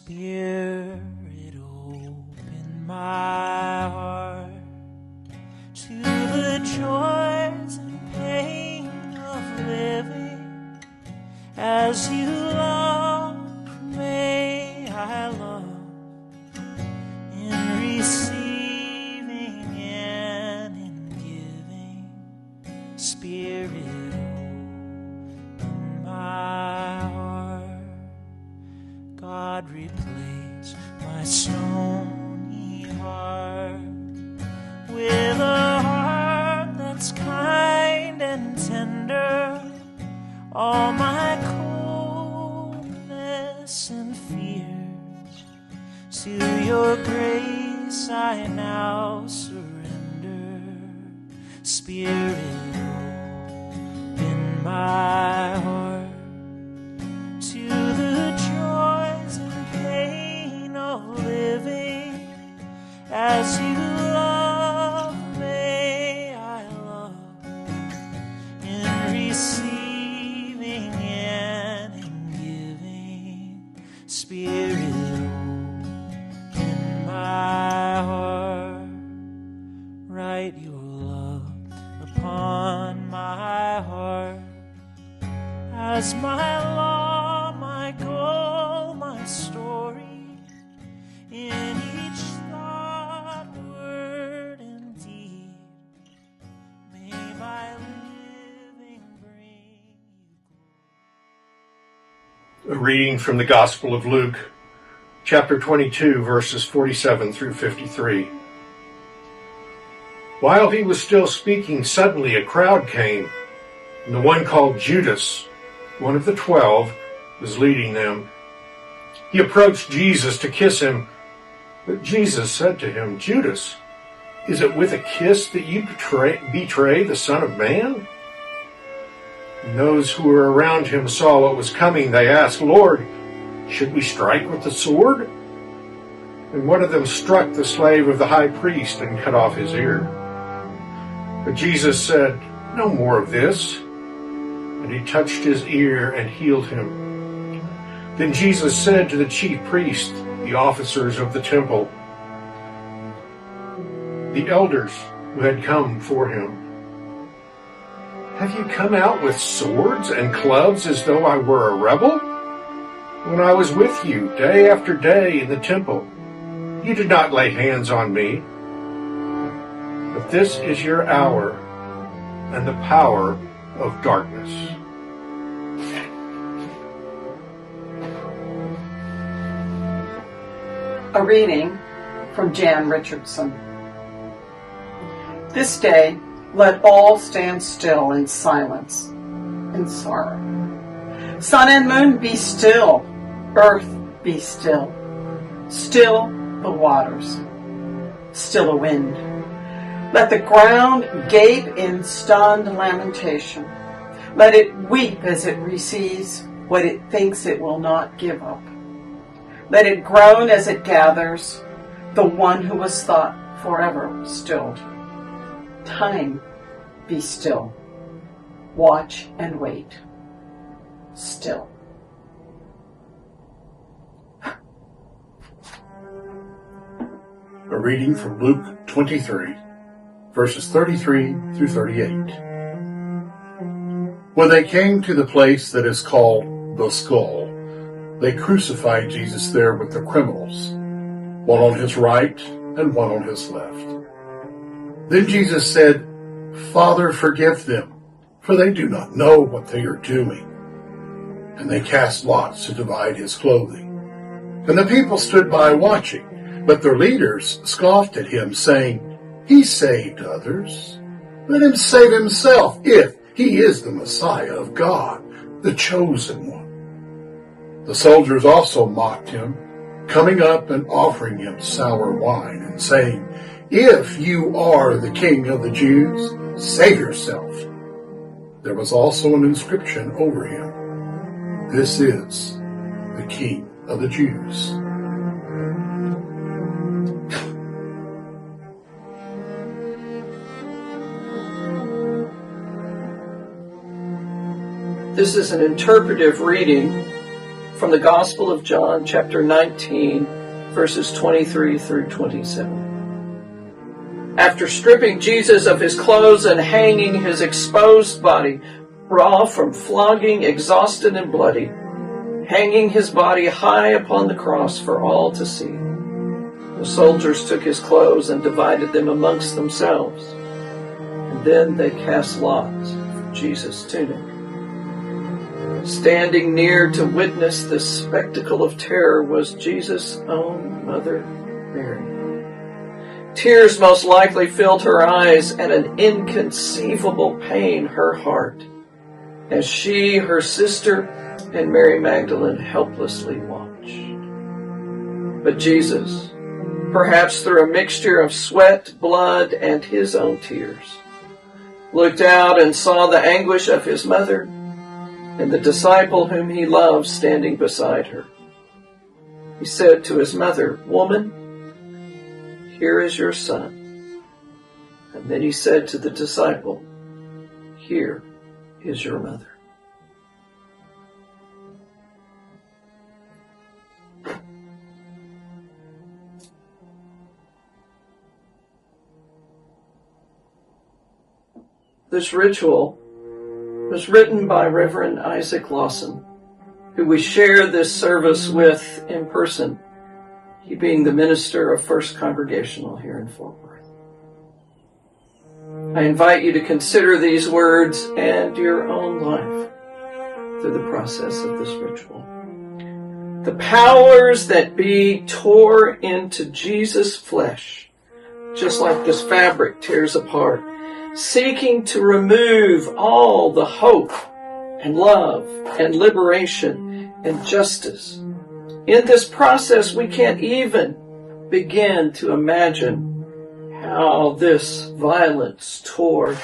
Spirit, open my heart to the joys and pain of living as you love. May I love in receiving and in giving. Spirit, open my heart. God, replace my stony heart with a heart that's kind and tender. All my coldness and fears, to your grace I now surrender. Spirit, open my heart to the joys and pain of living as you love. May I love in receiving and in giving. Spirit, open my heart. Write your love upon my heart as my law, my goal, my story. In each thought, word, and deed, may my living bring you glory. A reading from the Gospel of Luke, chapter 22, verses 47 through 53. While he was still speaking, suddenly a crowd came, and the one called Judas, one of the 12, was leading them. He approached Jesus to kiss him, but Jesus said to him, "Judas, is it with a kiss that you betray the Son of Man?" And those who were around him saw what was coming. They asked, "Lord, should we strike with the sword?" And one of them struck the slave of the high priest and cut off his ear. But Jesus said, "No more of this." And he touched his ear and healed him. Then Jesus said to the chief priests, the officers of the temple, the elders who had come for him, "Have you come out with swords and clubs as though I were a rebel? When I was with you day after day in the temple, you did not lay hands on me. But this is your hour and the power of darkness." A reading from Jan Richardson. This day, let all stand still in silence and sorrow. Sun and moon, be still. Earth, be still. Still the waters. Still the wind. Let the ground gape in stunned lamentation. Let it weep as it receives what it thinks it will not give up. Let it groan as it gathers the one who was thought forever stilled. Time, be still. Watch and wait. Still. A reading from Luke 23, verses 33 through 38. When they came to the place that is called the Skull, they crucified Jesus there with the criminals, one on his right and one on his left. Then Jesus said, "Father, forgive them, for they do not know what they are doing." And they cast lots to divide his clothing. And the people stood by watching, but their leaders scoffed at him, saying, "He saved others. Let him save himself if he is the Messiah of God, the chosen one." The soldiers also mocked him, coming up and offering him sour wine and saying, "If you are the King of the Jews, save yourself." There was also an inscription over him, "This is the King of the Jews." This is an interpretive reading from the Gospel of John, chapter 19, verses 23 through 27. After stripping Jesus of his clothes and hanging his exposed body, raw from flogging, exhausted and bloody, hanging his body high upon the cross for all to see, the soldiers took his clothes and divided them amongst themselves, and then they cast lots for Jesus' tunic. Standing near to witness this spectacle of terror was Jesus' own mother, Mary. Tears most likely filled her eyes, and an inconceivable pain her heart, as she, her sister, and Mary Magdalene helplessly watched. But Jesus, perhaps through a mixture of sweat, blood, and his own tears, looked out and saw the anguish of his mother and the disciple whom he loved standing beside her. He said to his mother, "Woman, here is your son." And then he said to the disciple, "Here is your mother." This ritual was written by Reverend Isaac Lawson, who we share this service with in person, he being the minister of First Congregational here in Fort Worth. I invite you to consider these words and your own life through the process of this ritual. The powers that be tore into Jesus' flesh, just like this fabric tears apart, seeking to remove all the hope and love and liberation and justice. In this process, we can't even begin to imagine how this violence tore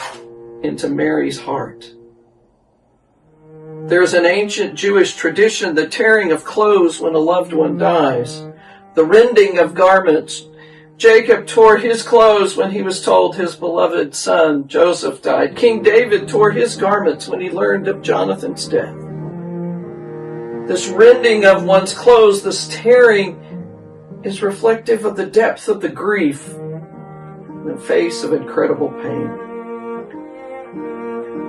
into Mary's heart. There's an ancient Jewish tradition, the tearing of clothes when a loved one dies, the rending of garments. Jacob tore his clothes when he was told his beloved son Joseph died. King David tore his garments when he learned of Jonathan's death. This rending of one's clothes, this tearing, is reflective of the depth of the grief in the face of incredible pain.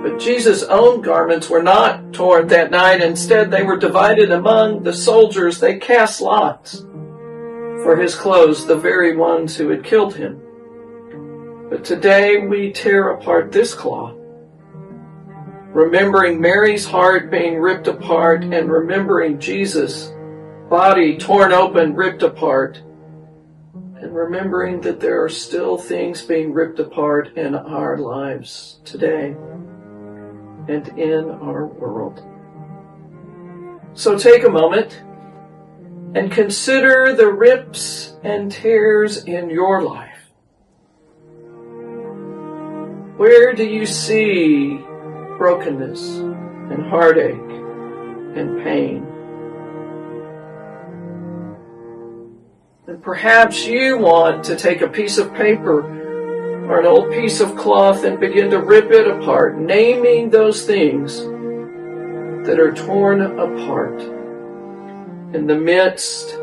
But Jesus' own garments were not torn that night. Instead, they were divided among the soldiers. They cast lots for his clothes, the very ones who had killed him. But today we tear apart this cloth, remembering Mary's heart being ripped apart and remembering Jesus' body torn open, ripped apart, and remembering that there are still things being ripped apart in our lives today and in our world. So take a moment and consider the rips and tears in your life. Where do you see brokenness and heartache and pain? And perhaps you want to take a piece of paper or an old piece of cloth and begin to rip it apart, naming those things that are torn apart in the midst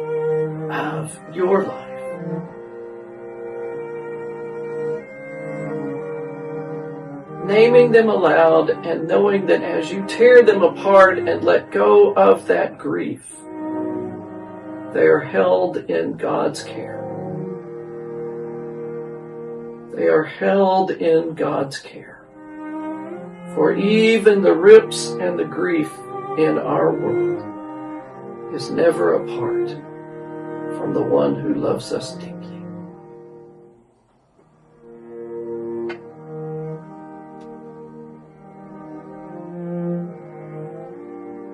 of your life. Naming them aloud and knowing that as you tear them apart and let go of that grief, they are held in God's care. They are held in God's care. For even the rips and the grief in our world is never apart from the one who loves us deeply.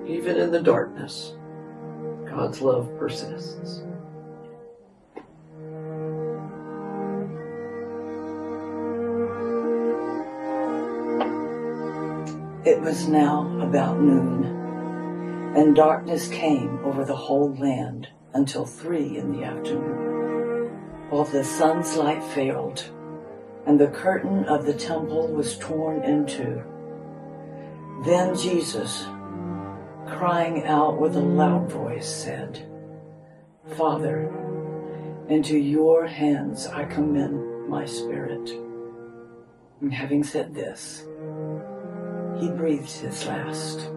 Even in the darkness, God's love persists. It was now about noon, and darkness came over the whole land until 3 p.m, while the sun's light failed, and the curtain of the temple was torn in two. Then Jesus, crying out with a loud voice, said, Father, into your hands I commend my spirit. And having said this, he breathed his last.